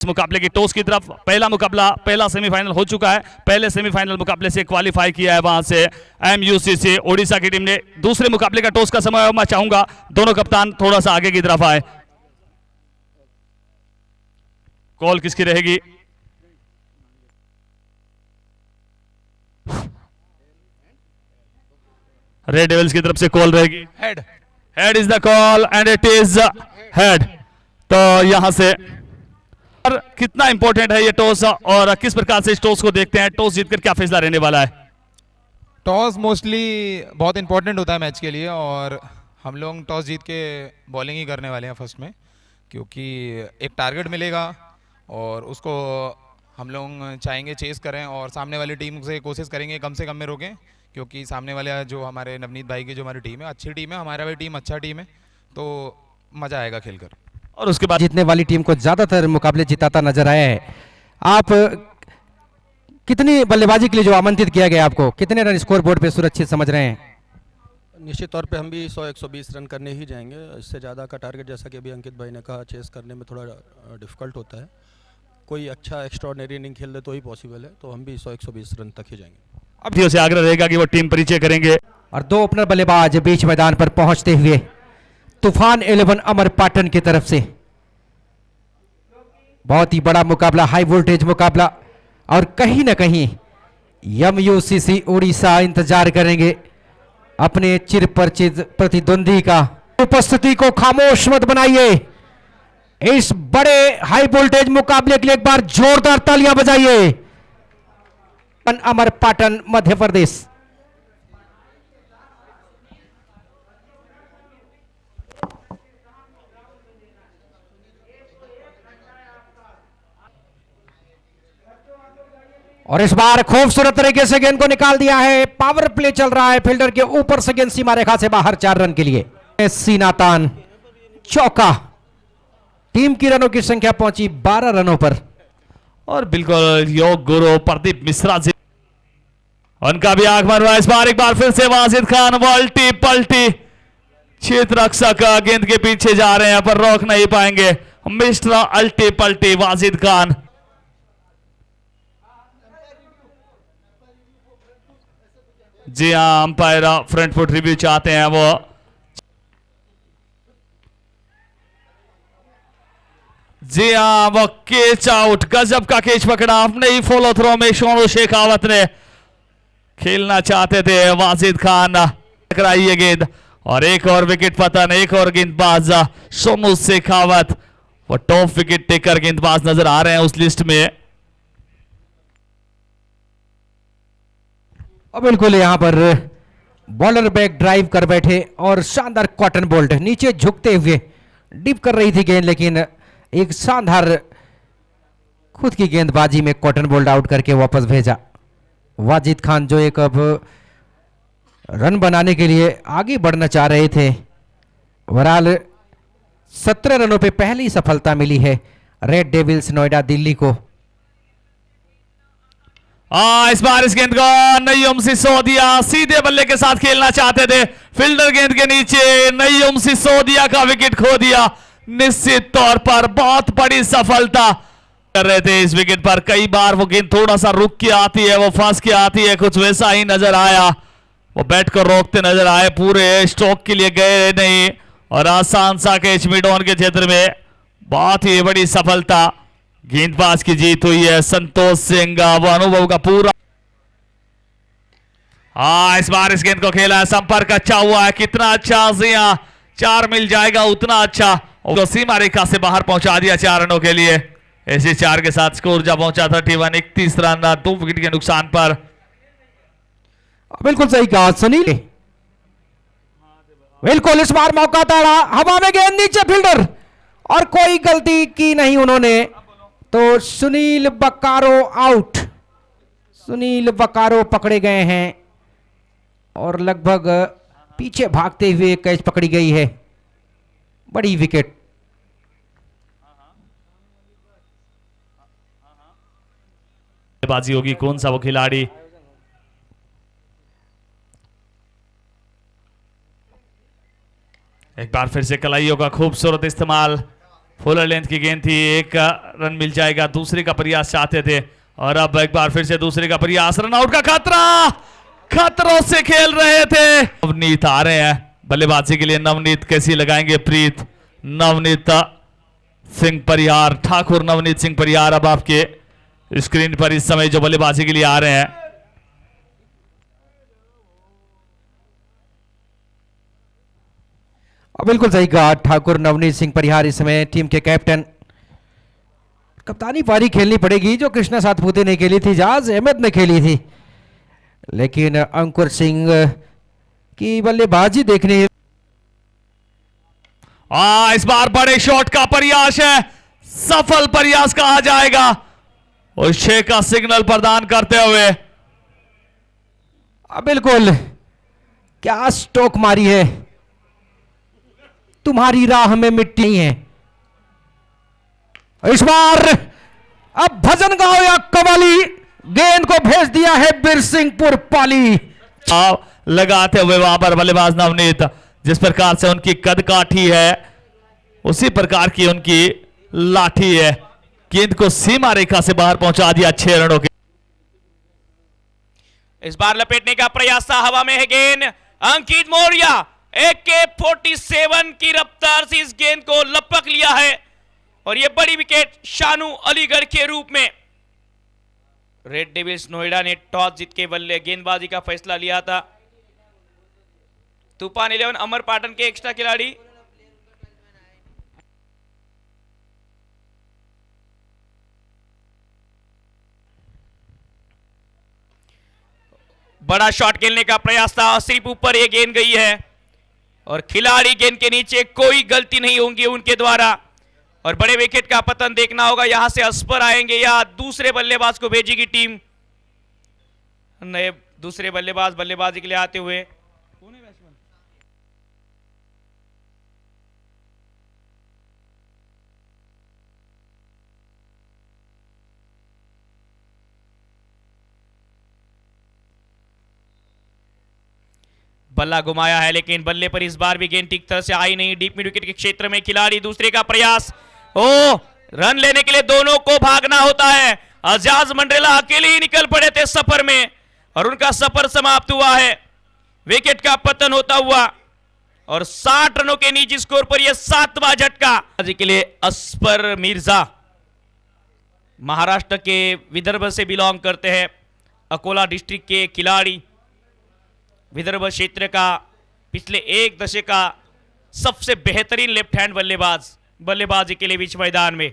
मुकाबले की टॉस की तरफ पहला सेमीफाइनल हो चुका है। पहले सेमीफाइनल मुकाबले से क्वालिफाई किया है वहां से MUCC ओडिशा की टीम ने। दूसरे मुकाबले का टॉस का समय मैं चाहूंगा दोनों कप्तान थोड़ा सा आगे की तरफ आए। कॉल किसकी रहेगी? रेड डेविल्स की तरफ से कॉल रहेगी। Head is the call and it is head. तो यहां से और कितना इंपॉर्टेंट है ये टॉस और किस प्रकार से इस टॉस को देखते हैं? टॉस जीतकर क्या फैसला रहने वाला है? टॉस मोस्टली बहुत इंपॉर्टेंट होता है मैच के लिए और हम लोग टॉस जीत के बॉलिंग ही करने वाले हैं फर्स्ट में, क्योंकि एक टारगेट मिलेगा और उसको हम लोग चाहेंगे चेस करें और सामने वाली टीम से कोशिश करेंगे कम से कम में रोकें, क्योंकि सामने वाले जो हमारे नवनीत भाई की जो हमारी टीम है अच्छी टीम है, हमारा भी टीम अच्छा टीम है, तो मज़ा आएगा खेलकर। और उसके बाद जीतने वाली टीम को ज्यादातर मुकाबले जिताता नजर आया है। आप कितनी बल्लेबाजी के लिए जो आमंत्रित किया गया आपको, कितने रन स्कोर बोर्ड पे सुरक्षित समझ रहे हैं? निश्चित तौर पे हम भी 100-120 रन करने ही जाएंगे। इससे ज़्यादा का टारगेट, जैसा कि अभी अंकित भाई ने कहा, चेस करने में थोड़ा डिफिकल्ट होता है। कोई अच्छा एक्स्ट्राऑर्डिनरी इनिंग खेल दे तो ही पॉसिबल है, तो हम भी 100-120 रन तक ही जाएंगे। अब से आग्रह रहेगा कि वो टीम परिचय करेंगे। और दो ओपनर बल्लेबाज बीच मैदान पर पहुंचते हुए तूफान 11 अमर पाटन की तरफ से। बहुत ही बड़ा मुकाबला, हाई वोल्टेज मुकाबला, और कहीं ना कहीं MUCC उड़ीसा इंतजार करेंगे अपने चिरपरिचित प्रतिद्वंदी का। उपस्थिति को खामोश मत बनाइए। इस बड़े हाई वोल्टेज मुकाबले के लिए एक बार जोरदार तालियां बजाइए। अमर पाटन, मध्य प्रदेश। और इस बार खूबसूरत तरीके से गेंद को निकाल दिया है। पावर प्ले चल रहा है, फील्डर के ऊपर से गेंद सीमा रेखा से बाहर 4 रन के लिए। सीनातान चौका। टीम की रनों की संख्या पहुंची 12 रनों पर। और बिल्कुल योग गुरु प्रदीप मिश्रा जी, उनका भी आगमन हुआ इस बार। एक बार फिर से वाजिद खान वल्टी पल्टी, क्षेत्र रक्षक गेंद के पीछे जा रहे हैं पर रोक नहीं पाएंगे। मिस्टर अल्टी पल्टी वाजिद खान। जी हाँ, अंपायर फ्रंट फुट रिव्यू चाहते हैं वो। जी हाँ, वो कैच आउट, गजब का कैच पकड़ा अपने ही फॉलो थ्रो में शोनो शेखावत ने। खेलना चाहते थे वाजिद खान, टकराई ये गेंद और एक और विकेट पतन। एक और गेंदबाज सोनू शेखावत, वो टॉप विकेट टेकर गेंदबाज नजर आ रहे हैं उस लिस्ट में। और बिल्कुल यहां पर बॉलर बैक ड्राइव कर बैठे और शानदार कॉटन बोल्ट, नीचे झुकते हुए डिप कर रही थी गेंद, लेकिन एक शानदार खुद की गेंदबाजी में कॉटन बोल्ट आउट करके वापस भेजा। वाजिद खान जो एक अब रन बनाने के लिए आगे बढ़ना चाह रहे थे। ओवरऑल 17 रनों पे पहली सफलता मिली है रेड डेविल्स नोएडा दिल्ली को। इस बार इस गेंद को नईम सिसोदिया सीधे बल्ले के साथ खेलना चाहते थे। फील्डर गेंद के नीचे, नईम सिसोदिया का विकेट खो दिया। निश्चित तौर पर बहुत बड़ी सफलता कर रहे थे इस विकेट पर। कई बार वो गेंद थोड़ा सा रुक के आती है, वो फंस के आती है, कुछ वैसा ही नजर आया। वो बैट को रोकते नजर आए, पूरे स्ट्रोक के लिए गए नहीं और आसान सा कैच मिड ऑन के क्षेत्र में। बहुत ही बड़ी सफलता, गेंदबाज की जीत हुई है। संतोष सिंह, वो अनुभव का पूरा। इस बार इस गेंद को खेला है, संपर्क अच्छा हुआ है। कितना अच्छा, जिया 4 मिल जाएगा उतना अच्छा। और सीमा रेखा से बाहर पहुंचा दिया 4 रनों के लिए। ऐसे 4 के साथ स्कोर जब पहुंचा 31 रन 2 विकेट के नुकसान पर। बिल्कुल सही कहा सुनील, बिल्कुल इस बार मौका ताड़ा, हवा में गेंद, नीचे फील्डर, और कोई गलती की नहीं उन्होंने, तो सुनील बकारो आउट। सुनील बकारो पकड़े गए हैं और लगभग पीछे भागते हुए कैच पकड़ी गई है। बड़ी विकेट। बाजी होगी, कौन सा वो खिलाड़ी। एक बार फिर से कलाइयों का खूबसूरत इस्तेमाल। फुल लेंथ की गेंद थी, एक रन मिल जाएगा, दूसरे का प्रयास चाहते थे और अब एक बार फिर से दूसरे का प्रयास, रन आउट का खतरा, खतरों से खेल रहे थे। नवनीत आ रहे हैं बल्लेबाजी के लिए, नवनीत कैसी लगाएंगे प्रीत, नवनीत सिंह परिहार, ठाकुर नवनीत सिंह परिहार अब आपके स्क्रीन पर इस समय जो बल्लेबाजी के लिए आ रहे हैं। बिल्कुल सही कहा, ठाकुर नवनीत सिंह परिहार इस समय टीम के कैप्टन। कप्तानी पारी खेलनी पड़ेगी जो कृष्णा सातपुते ने खेली थी, जाज अहमद ने खेली थी, लेकिन अंकुर सिंह की बल्लेबाजी देखने। इस बार बड़े शॉट का प्रयास है, सफल प्रयास कहा जाएगा और 6 का सिग्नल प्रदान करते हुए। बिल्कुल, क्या स्ट्रोक मारी है, तुम्हारी राह में मिट्टी नहीं है। इस बार अब भजन गाओ या कवाली, गेंद को भेज दिया है बिरसिंहपुर पाली। लगाते हुए वहां पर बल्लेबाज नवनीत, जिस प्रकार से उनकी कद काठी है उसी प्रकार की उनकी लाठी है, गेंद को सीमा रेखा से बाहर पहुंचा दिया 6 रनों के। इस बार लपेटने का प्रयास था, हवा में है गेंद, अंकित मौर्य AK-47 की रफ्तार से इस गेंद को लपक लिया है और यह बड़ी विकेट शानू अलीगढ़ के रूप में। रेड डेविल्स नोएडा ने टॉस जीत के बल्ले गेंदबाजी का फैसला लिया था। तूफान 11 अमर पाटन के एक्स्ट्रा खिलाड़ी बड़ा शॉट खेलने का प्रयास था, सिर्फ ऊपर ये गेंद गई है और खिलाड़ी गेंद के नीचे, कोई गलती नहीं होगी उनके द्वारा और बड़े विकेट का पतन देखना होगा। यहां से अस्पर आएंगे या दूसरे बल्लेबाज को भेजेगी टीम। नए दूसरे बल्लेबाज बल्लेबाजी के लिए आते हुए, बल्ला घुमाया है लेकिन बल्ले पर इस बार भी गेंद ठीक तरह से आई नहीं। डीप मिड विकेट के क्षेत्र में खिलाड़ी, दूसरे का प्रयास, रन लेने के लिए दोनों को भागना होता है। अजाज मंडरेला अकेले ही निकल पड़े थे सफर में और उनका सफर समाप्त हुआ है, विकेट का पतन होता हुआ और 60 रनों के निजी स्कोर पर यह 7वां झटका के लिए। अस्पर मिर्जा महाराष्ट्र के विदर्भ से बिलोंग करते हैं, अकोला डिस्ट्रिक्ट के खिलाड़ी, विदर्भ क्षेत्र का पिछले एक दशक का सबसे बेहतरीन लेफ्ट हैंड बल्लेबाजी के लिए बीच मैदान में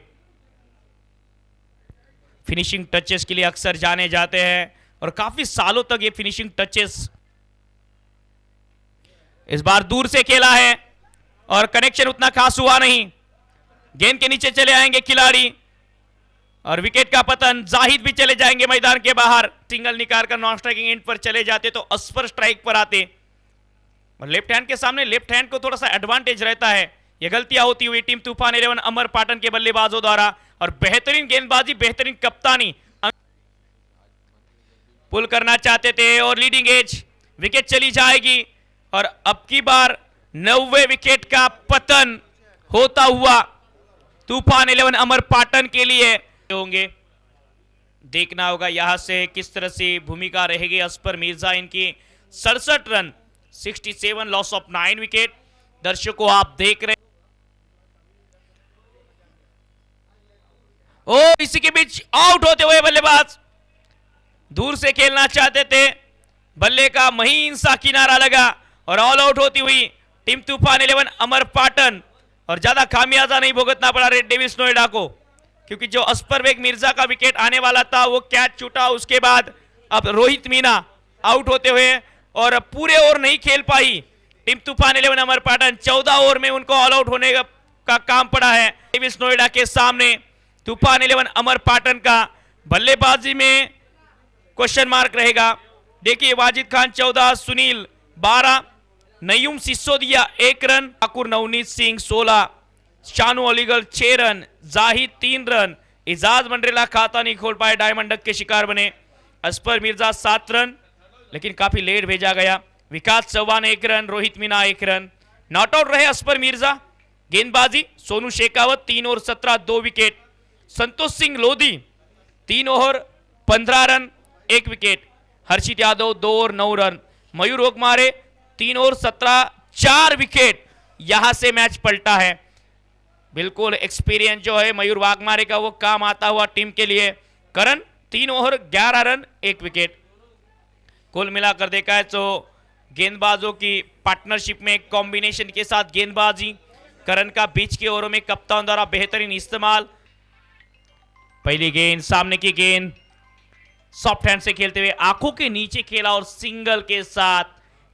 फिनिशिंग टचेस के लिए अक्सर जाने जाते हैं और काफी सालों तक ये फिनिशिंग टचेस। इस बार दूर से खेला है और कनेक्शन उतना खास हुआ नहीं, गेंद के नीचे चले आएंगे खिलाड़ी और विकेट का पतन। जाहिद भी चले जाएंगे मैदान के बाहर, सिंगल निकाल कर नॉन स्ट्राइकिंग एंड पर चले जाते तो अस्पर स्ट्राइक पर आते और लेफ्ट हैंड के सामने लेफ्ट हैंड को थोड़ा सा एडवांटेज रहता है। यह गलतियां होती हुई टीम तूफान 11 अमर पाटन के बल्लेबाजों द्वारा और बेहतरीन गेंदबाजी, बेहतरीन कप्तानी पुल करना चाहते थे और लीडिंग एज विकेट चली जाएगी और अब की बार 90 विकेट का पतन होता हुआ तूफान 11 अमर पाटन के लिए होंगे। देखना होगा यहां से किस तरह से भूमिका रहेगी अस्पर मिर्जा। इनकी 67 रन, 67 लॉस ऑफ 9 विकेट। दर्शकों आप देख रहे इसी के बीच आउट होते हुए बल्लेबाज दूर से खेलना चाहते थे, बल्ले का महीन सा किनारा लगा और ऑल आउट होती हुई टीम तूफान 11 अमर पाटन और ज्यादा खामियाजा नहीं भुगतना पड़ा रेड डेविल्स नोएडा को, क्योंकि जो अस्पर बेग मिर्जा का विकेट आने वाला था वो कैच छूटा। उसके बाद अब रोहित मीना आउट होते हुए और पूरे ओवर नहीं खेल पाई टीम तूफान 11 अमर पाटन। 14 ओवर में उनको ऑल आउट होने का काम पड़ा है। डेविल्स नोएडा के सामने तूफान 11 अमर पाटन का बल्लेबाजी में क्वेश्चन मार्क रहेगा। देखिए Wajid Khan 14, Sunil 12, Nayum Sisodia 1 run, Thakur Navneet Singh 16, Shanu Aligarh 6 run, Zahid 3 run, Ejaz Mandrela खाता नहीं खोल पाए, डायमंड डक के शिकार बने। अस्पर मिर्जा 7 रन लेकिन काफी लेट भेजा गया। Vikas Chauhan 1 run, Rohit Meena 1 run, not out रहे अस्पर मिर्जा गेंदबाजी Sonu Shekhawat 3 over 17 2 wicket. Santosh Singh Lodhi 3 over 15 run 1 wicket. Harshit Yadav 2 over 9 run. Mayur Ogmare 3 over 17 4 wicket. यहां से मैच पलटा है। बिल्कुल एक्सपीरियंस जो है मयूर वाघमारे का वो काम आता हुआ टीम के लिए। करण 3 ओवर 11 रन 1 विकेट। कुल मिलाकर देखा है तो गेंदबाजों की पार्टनरशिप में कॉम्बिनेशन के साथ गेंदबाजी, करण का बीच के ओवरों में कप्तान द्वारा बेहतरीन इस्तेमाल। पहली गेंद सामने की गेंद सॉफ्ट हैंड से खेलते हुए आंखों के नीचे खेला और सिंगल के साथ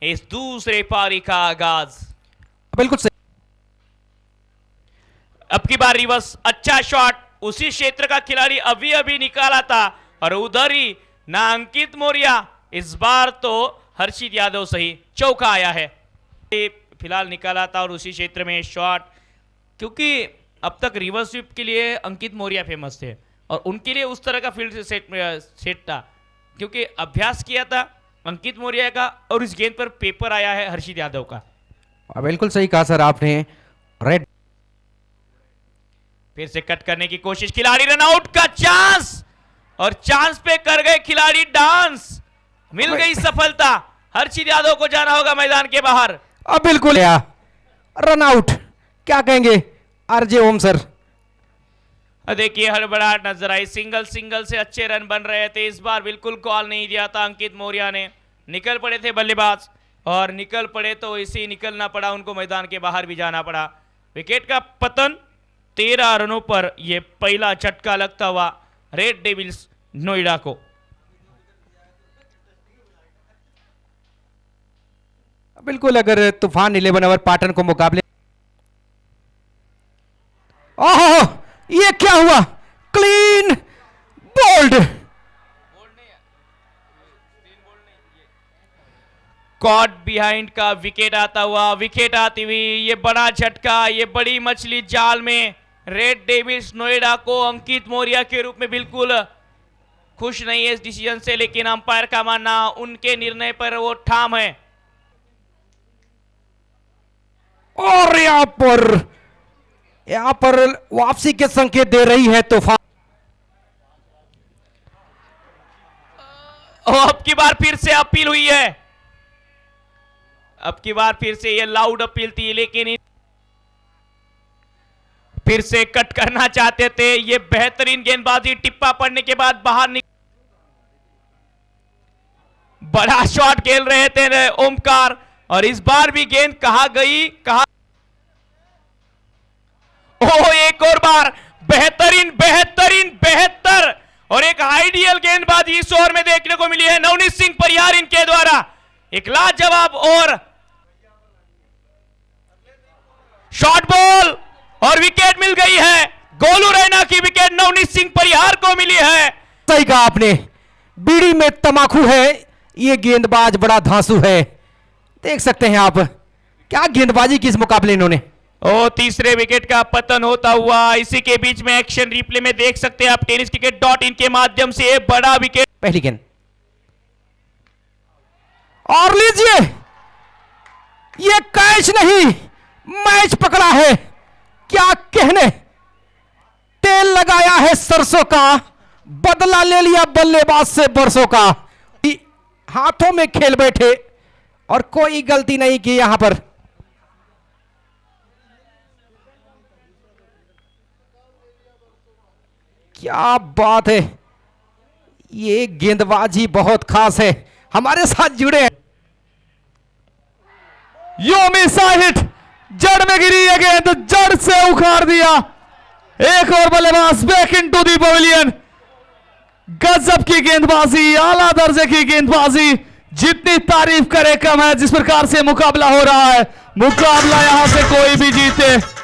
इस दूसरे पारी का आगाज। बिल्कुल सही। अब की बार रिवर्स, अच्छा शॉट, उसी क्षेत्र का खिलाड़ी अभी अभी निकाला था और उधर ही ना अंकित मौर्य, इस बार तो हर्षित यादव सही चौका आया है। फिलहाल निकाला था और उसी क्षेत्र में शॉट, क्योंकि अब तक रिवर्स स्वीप के लिए अंकित मौर्य फेमस थे और उनके लिए उस तरह का फील्ड सेट था, क्योंकि अभ्यास किया था अंकित मौर्य का और इस गेंद पर पेपर आया है हर्षित यादव का। बिल्कुल सही कहा सर आपने। रेड फिर से कट करने की कोशिश, खिलाड़ी रन आउट का चांस और चांस पे कर गए खिलाड़ी डांस। मिल गई सफलता, हर्षित यादव को जाना होगा मैदान के बाहर। अब बिल्कुल रन आउट, क्या कहेंगे आरजे ओम सर। देखिए हड़बड़ाहट नजर आई, सिंगल से अच्छे रन बन रहे थे, इस बार बिल्कुल कॉल नहीं दिया था अंकित मौर्य ने। निकल पड़े थे बल्लेबाज और निकल पड़े तो इसे ही निकलना पड़ा, उनको मैदान के बाहर भी जाना पड़ा। विकेट का पतन 13 रनों पर यह पहला झटका लगता हुआ रेड डेविल्स नोएडा को। बिल्कुल, अगर तूफान 11 ओवर पाटन को मुकाबले, ओहो ये क्या हुआ, क्लीन बोल्ड। कॉट बिहाइंड का विकेट आता हुआ, विकेट आती हुई ये बड़ा झटका, ये बड़ी मछली जाल में। रेड डेविल्स नोएडा को अंकित मौर्य के रूप में बिल्कुल खुश नहीं है इस डिसीजन से, लेकिन अंपायर का मानना उनके निर्णय पर वो ठाम है। और यहां पर वापसी के संकेत दे रही है तूफान। अब की बार फिर से अपील हुई है, अब की बार फिर से ये लाउड अपील थी, लेकिन फिर से कट करना चाहते थे। ये बेहतरीन गेंदबाजी, टिप्पा पड़ने के बाद बाहर बड़ा शॉट खेल रहे थे ओमकार और इस बार भी गेंद कहां गई, कहां। एक और बार बेहतरीन बेहतर और एक आइडियल गेंदबाजी इस ओवर में देखने को मिली है नवनीत सिंह परिहार इनके द्वारा। एक लाजवाब और शॉर्ट बॉल और विकेट मिल गई है। गोलू रैना की विकेट नवनीत सिंह परिहार को मिली है। सही कहा आपने, बीड़ी में तमाकू है, ये गेंदबाज बड़ा धांसू है। देख सकते हैं आप क्या गेंदबाजी की इस मुकाबले इन्होंने। तीसरे विकेट का पतन होता हुआ, इसी के बीच में एक्शन रिप्ले में देख सकते हैं आप टेनिस क्रिकेट .in के माध्यम से बड़ा विकेट। पहली गेंद और लीजिए, ये कैच नहीं मैच पकड़ा है। क्या कहने, तेल लगाया है सरसों का, बदला ले लिया बल्लेबाज से बरसों का। हाथों में खेल बैठे और कोई गलती नहीं की यहां पर। क्या बात है, ये गेंदबाजी बहुत खास है। हमारे साथ जुड़े हैं योमी साहिट, जड़ में गिरी है गेंद, जड़ से उखाड़ दिया। एक और बल्लेबाज बैक इनटू दी पवेलियन। गजब की गेंदबाजी, आला दर्जे की गेंदबाजी, जितनी तारीफ करे कम है। जिस प्रकार से मुकाबला हो रहा है, मुकाबला यहां से कोई भी जीते।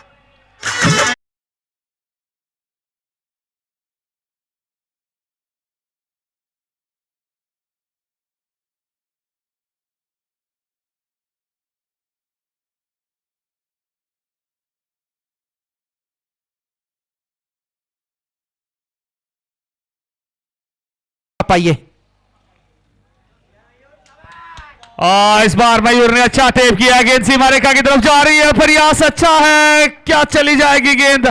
पाइए इस बार मयूर ने अच्छा टेप किया, गेंद सीमा रेखा की तरफ जा रही है, प्रयास अच्छा है, क्या चली जाएगी गेंद?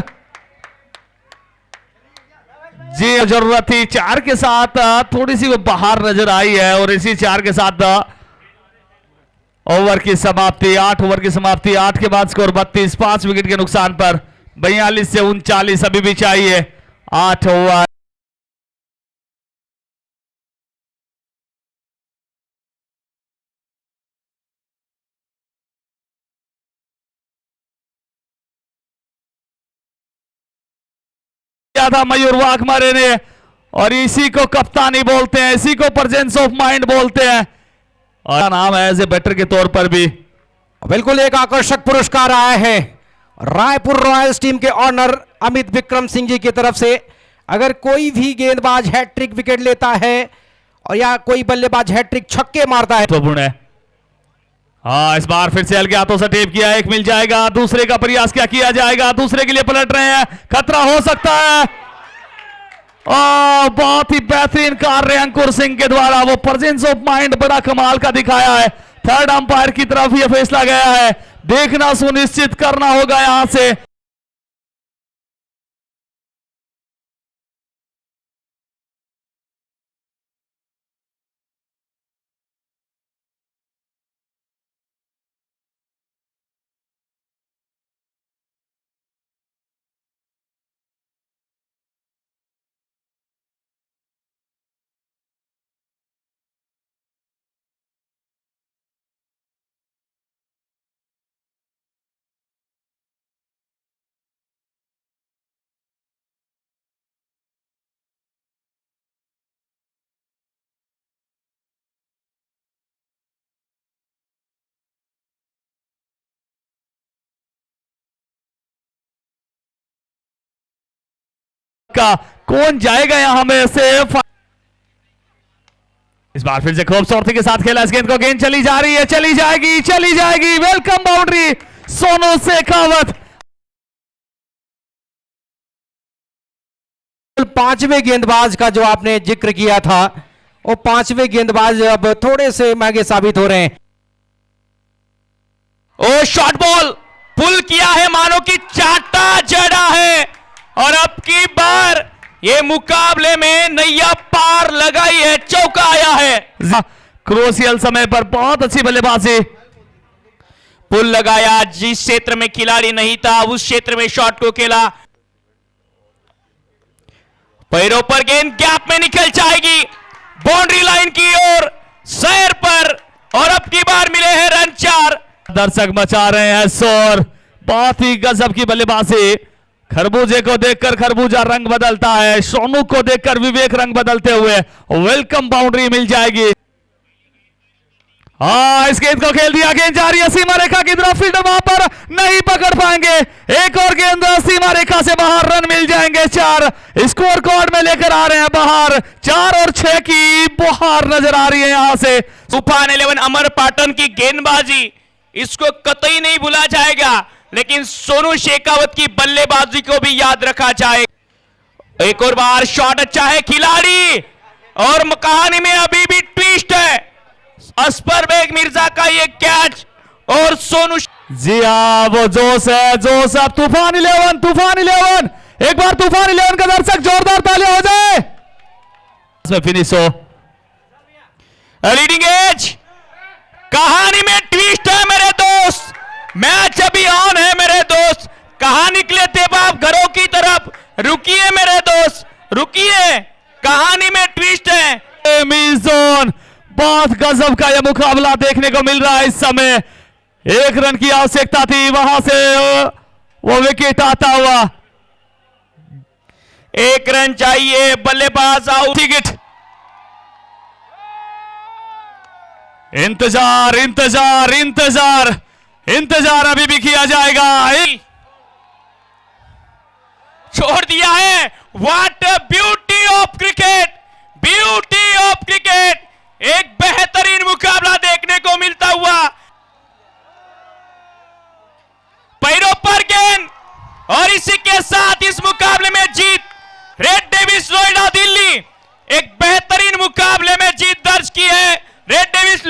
जी जरूरत थी 4 के साथ, थोड़ी सी वो बाहर नजर आई है और इसी 4 के साथ ओवर की समाप्ति, 8 ओवर की समाप्ति, 8 के बाद स्कोर 32, 5 विकेट के नुकसान पर 42 से 39 अभी भी चाहिए 8 ओवर। था मयूर वाघमारे ने और इसी को कप्तानी बोलते हैं, इसी को प्रेजेंस ऑफ माइंड बोलते हैं और नाम है एज ए बैटर के तौर पर भी। बिल्कुल एक आकर्षक पुरस्कार आया है रायपुर रॉयल्स टीम के ऑनर अमित विक्रम सिंह जी की तरफ से। अगर कोई भी गेंदबाज हैट्रिक विकेट लेता है और या कोई बल्लेबाज हैट्रिक छक्के मारता है तो है। हाँ इस बार फिर से हल्के हाथों से टेप किया, एक मिल जाएगा, दूसरे का प्रयास क्या किया जाएगा, दूसरे के लिए पलट रहे हैं, खतरा हो सकता है। बहुत ही बेहतरीन कार्य अंकुर सिंह के द्वारा, वो प्रेजेंस ऑफ माइंड बड़ा कमाल का दिखाया है। थर्ड अंपायर की तरफ यह फैसला गया है, देखना सुनिश्चित करना होगा यहां से। का कौन जाएगा यहां में से? इस बार फिर से खूबसूरती के साथ खेला इस गेंद को, गेंद चली जा रही है, चली जाएगी, वेलकम बाउंड्री सोनू शेखावत। पांचवें गेंदबाज का जो आपने जिक्र किया था वो पांचवें गेंदबाज अब थोड़े से महंगे साबित हो रहे हैं। ओ शॉर्ट बॉल पुल किया है, मानो कि चाटा जड़ा है और अब की बार ये मुकाबले में नैया पार लगाई है, चौका आया है। क्रूशियल समय पर बहुत अच्छी बल्लेबाजी, पुल लगाया, जिस क्षेत्र में खिलाड़ी नहीं था उस क्षेत्र में शॉट को खेला, पैरों पर गेंद गैप में निकल जाएगी बाउंड्री लाइन की ओर सैर पर और अब की बार मिले हैं रन 4। दर्शक मचा रहे हैं शोर, बहुत ही गजब की बल्लेबाजी। खरबूजे को देखकर खरबूजा रंग बदलता है, सोनू को देखकर विवेक रंग बदलते हुए वेलकम बाउंड्री मिल जाएगी। हाँ इस गेंद को खेल दिया, गेंद जा रही है सीमा रेखा की तरफ, फील्डर वहां पर नहीं पकड़ पाएंगे, एक और गेंद सीमा रेखा से बाहर, रन मिल जाएंगे 4, स्कोर कार्ड में लेकर आ रहे हैं बाहर, 4 और 6 की बाहर नजर आ रही है यहां से। तूफान 11 अमर पाटन की गेंदबाजी इसको कतई नहीं भूला जाएगा, लेकिन सोनू शेखावत की बल्लेबाजी को भी याद रखा जाए। एक और बार शॉट अच्छा है खिलाड़ी और कहानी में अभी भी ट्विस्ट है, अस्पर बेग मिर्जा का ये कैच और सोनू। जी हाँ वो जोश है, जोश। अब तूफान 11, एक बार तूफान 11 का दर्शक जोरदार तालियां हो जाए, इसमें फिनिश हो। लीडिंग एज, कहानी में ट्विस्ट है मेरे दोस्त, मैच अभी ऑन है मेरे दोस्त। कहां निकले थे बाप घरों की तरफ, रुकिए मेरे दोस्त रुकिए, कहानी में ट्विस्ट है। जोन, बहुत गजब का यह मुकाबला देखने को मिल रहा है इस समय। 1 रन की आवश्यकता थी, वहां से वो विकेट आता हुआ, 1 रन चाहिए, बल्लेबाज आउट। विकेट। इंतजार इंतजार इंतजार इंतजार अभी भी किया जाएगा। छोड़ दिया है, what a beauty of cricket, beauty of cricket, एक बेहतरीन मुकाबला देखने को मिलता हुआ। पैरों पर गेंद और इसी के साथ इस मुकाबले में जीत, रेड डेविस नोएडा दिल्ली एक बेहतरीन मुकाबले में जीत दर्ज की है। Red Davis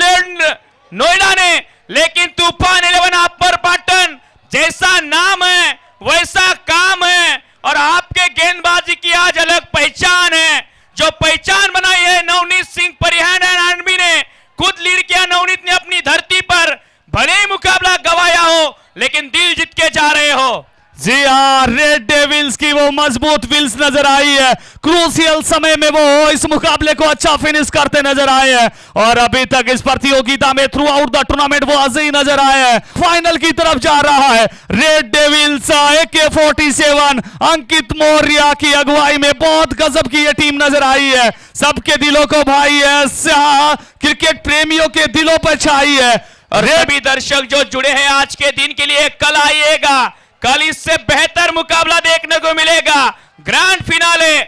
Singh Parihan army ने खुद लीड किया, नवनीत ने अपनी धरती पर भले ही मुकाबला गवाया हो लेकिन दिल जीत के जा रहे हो। जी हाँ, रेड डेविल्स की वो मजबूत विल्स नजर आई है, क्रूशियल समय में वो इस मुकाबले को अच्छा फिनिश करते नजर आए हैं और अभी तक इस प्रतियोगिता में थ्रू आउट द टूर्नामेंट वो अजय नजर आए हैं। फाइनल की तरफ जा रहा है रेड डेविल्स AK-47 अंकित मौर्य की अगुवाई में। बहुत गजब की ये टीम नजर आई है, सबके दिलों को भाई है, क्रिकेट प्रेमियों के दिलों पर छाई है। और सभी दर्शक जो जुड़े हैं आज के दिन के लिए, कल आइएगा, कल इससे बेहतर मुकाबला देखने को मिलेगा। ग्रैंड फिनाले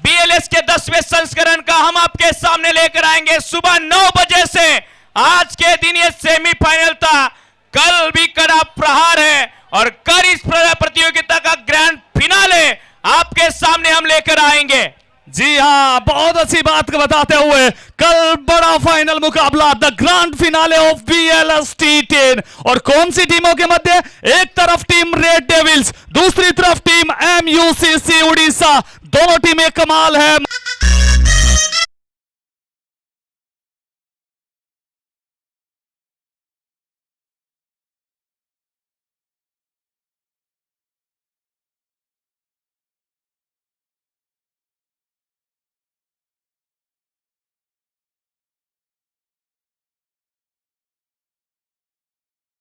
BLS के 10वें संस्करण का हम आपके सामने लेकर आएंगे सुबह 9 बजे से। आज के दिन ये सेमीफाइनल था, कल भी कड़ा प्रहार है और कल इस प्रतियोगिता का ग्रैंड फिनाले आपके सामने हम लेकर आएंगे। जी हाँ, बहुत अच्छी बात बताते हुए, कल बड़ा फाइनल मुकाबला the grand finale of BLS T10 और कौन सी टीमों के मध्य? एक तरफ टीम रेड डेविल्स, दूसरी तरफ टीम MUCC उड़ीसा। दोनों टीमें कमाल है।